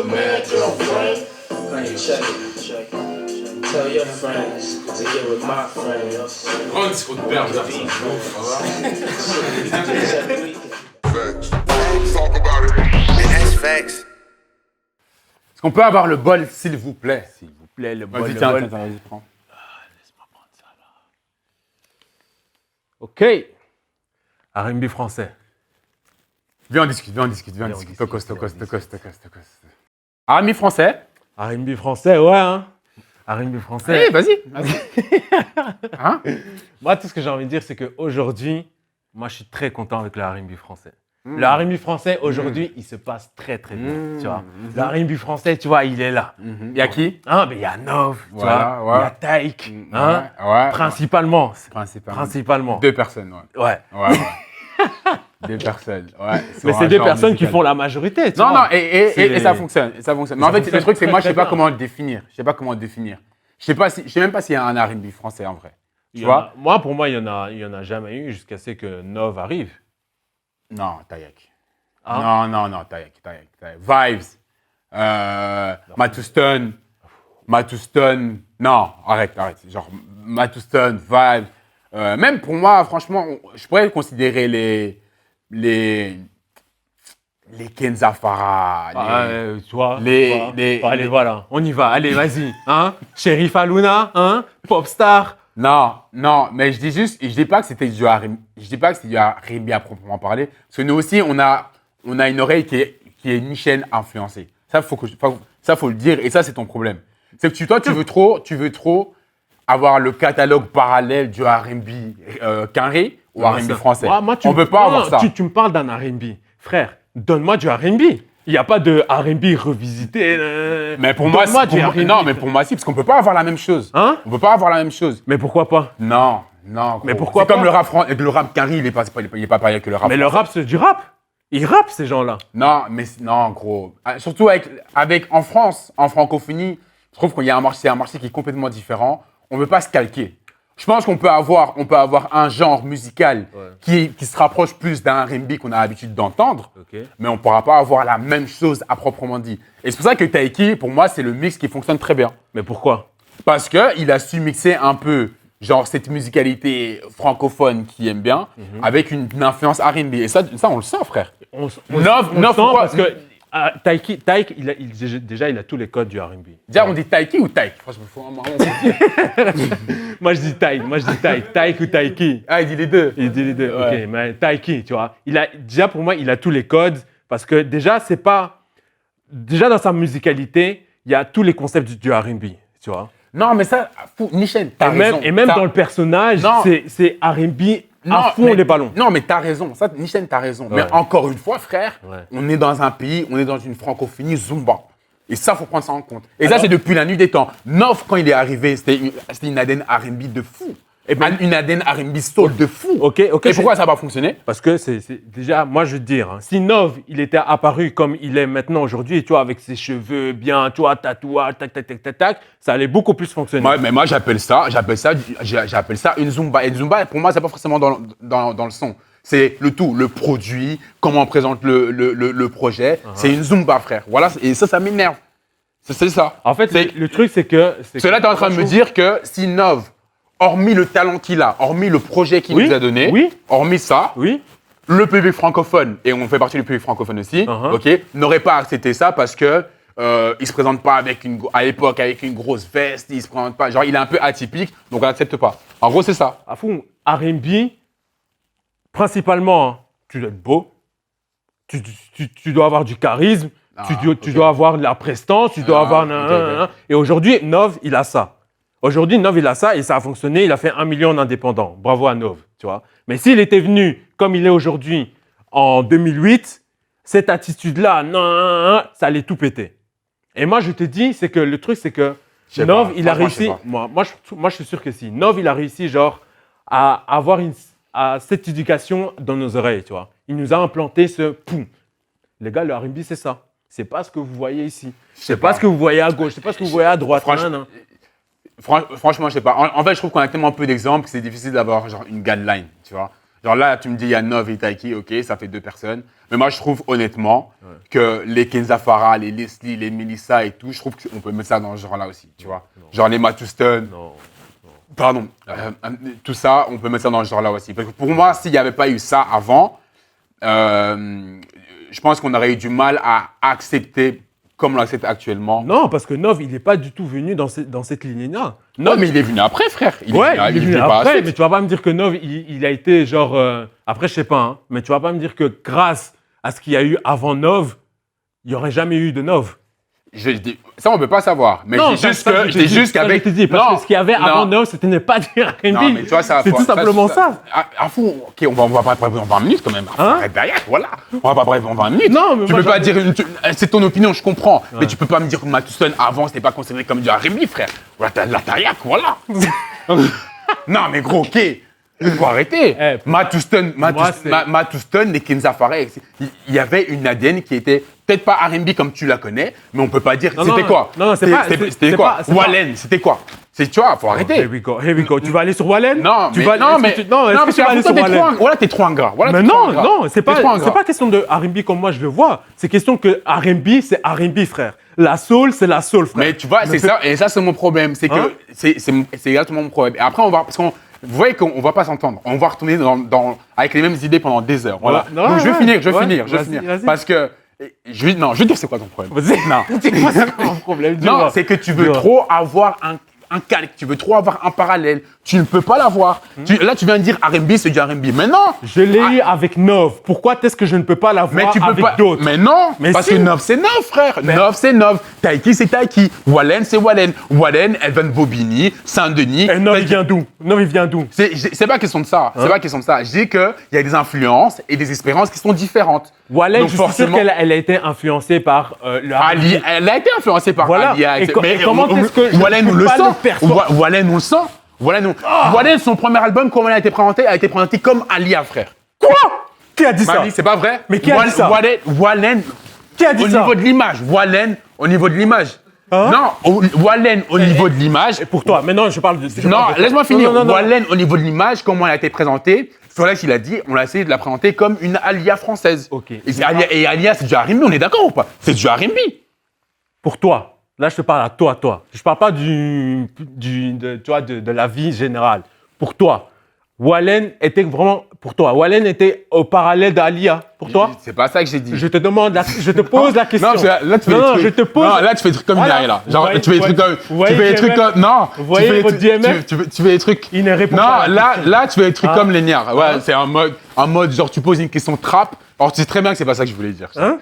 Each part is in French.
man, girlfriend. Honey, check it. Tell your friends to get with my friends. On se fout de perdre, ça. Est-ce qu'on peut avoir le bol, s'il vous plaît? S'il vous plaît, le bol. Vas-y, le tiens, bol. vas-y, prends. Laisse-moi prendre ça là. OK. R&B français. Viens, on discute. Tocos. Ami français. R&B français, ouais, hein. R&B français. Eh, vas-y. Hein? Moi, tout ce que j'ai envie de dire, c'est qu'aujourd'hui, moi, je suis très content avec le R&B français. Le R&B français, aujourd'hui, il se passe très, très bien, tu vois. Le R&B français, tu vois, il est là. Il y a qui? Hein, mais il y a Nov, tu Voilà, vois. ouais. Il y a Taïk, hein. Ouais. Principalement. Principalement. Deux personnes, Ouais. Ouais. Deux personnes, ouais. Mais c'est deux personnes qui font la majorité, tu vois. Non, et ça fonctionne. Mais en fait, le truc, c'est que moi, je sais pas comment le définir. Je sais sais même pas s'il y a un R&B français, en vrai. Tu vois? Pour moi, il y en a jamais eu jusqu'à ce que Nov arrive. Non, Taïk. Hein? Non, Taïk. Vibes. Matuston. Non, arrête. Genre, Matuston, Vibes. Même pour moi, franchement, je pourrais considérer les Kenza Farah. Tu vois. Allez, les- voilà. On y va. Allez, vas-y. Hein? Sheriff Aluna, hein? Popstar. Non, mais je dis pas que c'était du R&B, je dis pas que c'était du R&B à proprement parler, parce que nous aussi, on a une oreille qui est nichaine influencée. Ça, faut le dire, et ça, c'est ton problème. C'est que toi, tu veux trop avoir le catalogue parallèle du R&B carré au R&B français. On peut pas avoir ça. Tu me parles d'un R&B. Frère, donne-moi du R&B. Il n'y a pas de R&B revisité. Mais pour moi, si, parce qu'on peut pas avoir la même chose. Hein? On peut pas avoir la même chose. Mais pourquoi pas? Non. Gros. Mais pourquoi C'est comme pas? le rap carré, il est pas pareil avec le rap. Mais le rap, c'est du rap. Ils rappent, ces gens-là. Non, gros. Surtout en France, en francophonie, je trouve qu'il y a un marché qui est complètement différent. On ne peut pas se calquer. Je pense qu'on peut avoir un genre musical qui se rapproche plus d'un R&B qu'on a l'habitude d'entendre, mais on ne pourra pas avoir la même chose à proprement dit. Et c'est pour ça que Taïki, pour moi, c'est le mix qui fonctionne très bien. Mais pourquoi? Parce qu'il a su mixer un peu genre cette musicalité francophone qui aime bien avec une influence R&B. Et ça, on le sent, frère. Nov, pourquoi? Parce que Taïk, il a tous les codes du R&B. Déjà, on dit Taïki ou Taïk? Franchement, Moi, je dis Taïk. Taïk ou Taïki. Ah, il dit les deux. Il dit les deux, Ouais. ok. Mais Taïki, tu vois. Déjà, pour moi, il a tous les codes. Parce que déjà, déjà, dans sa musicalité, il y a tous les concepts du R&B, tu vois. Non, mais ça, Nichen, t'as raison. Et même dans le personnage, c'est R&B à fond les ballons. Non, mais t'as raison. Ça, Nichen, t'as raison. Ouais. Mais encore une fois, frère, Ouais. on est dans un pays, on est dans une francophonie Zumba. Et ça, faut prendre ça en compte. Et ça, c'est depuis la nuit des temps. Nov, quand il est arrivé, c'était une ADN R&B de fou. Et ben, une ADN R&B soul de fou. Ok. Et pourquoi ça n'a pas fonctionné? Parce que c'est déjà, moi je veux te dire, hein, si Nov, il était apparu comme il est maintenant aujourd'hui, tu vois, avec ses cheveux bien, tu vois, tatouage, tac, ça allait beaucoup plus fonctionner. Mais moi, j'appelle ça une Zumba. Et une Zumba, pour moi, c'est pas forcément dans le son. C'est le tout, le produit, comment on présente le projet. C'est une Zumba, frère. Voilà, et ça m'énerve. C'est ça. En fait, le truc, c'est que... Cela, tu es en train de me dire que si Nov, hormis le talent qu'il a, hormis le projet qu'il nous a donné, hormis ça, le public francophone, et on fait partie du public francophone aussi, n'aurait pas accepté ça parce que il se présente pas à l'époque avec une grosse veste, il se présente pas, genre il est un peu atypique, donc on n'accepte pas. En gros, c'est ça. À fond, R&B, principalement, hein, tu dois être beau, tu dois avoir du charisme, tu dois avoir de la prestance, tu dois avoir... Et aujourd'hui, Nov, il a ça. Aujourd'hui, Nov, il a ça et ça a fonctionné. Il a fait 1 million d'indépendants. Bravo à Nov, tu vois. Mais s'il était venu comme il est aujourd'hui en 2008, cette attitude-là, ça allait tout péter. Et moi, je te dis, c'est que le truc, c'est que Nov, il a réussi. Moi, je suis sûr que si. Nov, il a réussi, genre, à avoir cette éducation dans nos oreilles, tu vois. Il nous a implanté ce poum. Les gars, le R&B, c'est ça. C'est pas ce que vous voyez ici. C'est pas ce que vous voyez à gauche. C'est pas ce que vous voyez à droite. Franchement, je sais pas. En fait, je trouve qu'on a tellement peu d'exemples que c'est difficile d'avoir genre une guideline, tu vois. Genre là, tu me dis, il y a Nov et Taiki, ok, ça fait 2 personnes. Mais moi, je trouve honnêtement que les Kenza Farah, les Leslie, les Melissa et tout, je trouve qu'on peut mettre ça dans ce genre-là aussi, tu vois. Genre les Matuston, Non. pardon, tout ça, on peut mettre ça dans ce genre-là aussi. Parce que pour moi, s'il n'y avait pas eu ça avant, je pense qu'on aurait eu du mal à accepter comme on l'accepte actuellement. Non, parce que Nov, il n'est pas du tout venu dans cette lignée-là. Non, mais il est venu après, frère. Il est venu pas après, ensuite. mais tu vas pas me dire que Nov, il a été genre... après, je sais pas, hein, mais tu vas pas me dire que grâce à ce qu'il y a eu avant Nov, il n'y aurait jamais eu de Nov. Je dis, ça, on ne peut pas savoir. Mais Non, je dis juste qu'avec. Je te dis, parce que ce qu'il y avait avant Nov, c'était ne pas dire R&B. Non, mais tu vois, ça c'est tout simplement ça. À fond, ok, on va pas bref en 20 minutes quand même. Hein? Arrête derrière, voilà. On va pas bref en 20 minutes. Non, mais tu moi, peux pas dire c'est ton opinion, je comprends. Mais tu peux pas me dire que Matuston avant, c'était pas considéré comme du R&B, frère. Voilà, t'as de la tariaque, voilà. Non, mais gros, ok. Faut arrêter. Matuston, les Kenza Farah, il y avait une ADN qui était peut-être pas R&B comme tu la connais, mais on peut pas dire. C'était quoi? Non, c'est pas. C'était quoi? Wallen, c'était quoi? Tu vois, faut arrêter. Here we go. Tu vas aller sur Wallen? Non, tu mais vas, non, mais est-ce que tu vas aller sur Wallen? Voilà, t'es trop ingrat. Voilà, Mais t'es trop non, ingrat. non, c'est T'es trop ingrat. pas question de R&B comme moi je le vois. C'est question que R&B, c'est R&B, frère. La soul, c'est la soul, frère. Mais tu vois, c'est ça, et ça, c'est mon problème. C'est que Hein? c'est exactement mon problème. Et après, on va, parce qu'on, vous voyez qu'on va pas s'entendre. On va retourner avec les mêmes idées pendant des heures. Voilà. Ouais, Donc, je vais finir. Vas-y. Parce que, je vais dire c'est quoi ton problème. Vas-y. Non. C'est quoi ton problème? Non, Dis-moi. c'est que tu veux Dis-moi. trop avoir un calque, tu veux trop avoir un parallèle. Tu ne peux pas l'avoir. Là, tu viens de dire R&B, c'est du R&B. Mais non. Je l'ai eu avec Nov. Pourquoi est-ce que je ne peux pas l'avoir Mais tu peux avec pas. d'autres? Mais non. Mais parce si. que Nov, c'est Nov, frère. Nov, c'est Nov. Taiki, c'est Taiki. Wallen, c'est Wallen. Wallen, elle vient de Bobigny, Saint-Denis. Et Nov, il vient d'où? Nov, il vient d'où? C'est pas question de ça. C'est pas question de ça. Je dis qu'il y a des influences et des expériences qui sont différentes. Wallen, Donc je suis sûr forcément- qu'elle elle a été influencée par le Ali, elle a été influencée par Voilà. Alia. Et comment est-ce que je Wallen, peux on le pas sent. le percevoir? Wallen, on le sent. Wallen, son premier album, comment il a été présenté comme Alia, frère. Quoi? Qui a dit ça? Mali, c'est pas vrai. Mais qui a dit ça? Wallen, Qui a dit au ça? niveau de l'image. Wallen, au niveau de l'image. Hein? Non, Wallen, au niveau de l'image. Et pour toi, mais non, je parle de. Non, laisse-moi finir. Non. Wallen, au niveau de l'image, comment elle a été présentée, Solex, il a dit, on a essayé de la présenter comme une Alia française. Ok. Et Alia, c'est du R&B, on est d'accord ou pas? C'est du R&B. Pour toi, là, je te parle à toi. Je parle pas tu vois, de la vie générale. Pour toi, Wallen était vraiment. Pour toi, Wallen était au parallèle d'Alia. Pour toi? C'est pas ça que j'ai dit. Je te demande, je te pose la question. Non, parce que là, tu fais Non, des trucs. je te pose. Non, là, tu fais des trucs comme Voilà. Nari, là. Genre, Vous voyez- tu fais des trucs comme. vous voyez Tu fais des trucs DMF? comme. Non. Vous voyez tu fais votre des trucs- DMF? tu fais des trucs. Il ne répond Non, pas à la là, question. là, tu fais des trucs Hein? comme Léniard. Ouais, c'est un mode, genre, tu poses une question trap. Alors, tu sais très bien que c'est pas ça que je voulais dire. Hein?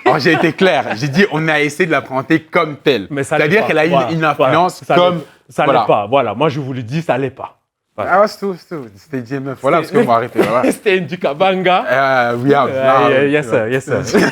Alors, j'ai été clair. J'ai dit, on a essayé de la présenter comme telle. Mais ça l'est C'est-à-dire pas. qu'elle a Voilà. une influence Voilà. comme. Ça voilà. l'est pas. Voilà, moi, je vous le dis, ça l'est pas. Ah, ouais, c'est tout. C'était DMF. Voilà, parce qu'on va arrêter. Voilà. C'était une du Kabanga. We out. Yes, sir.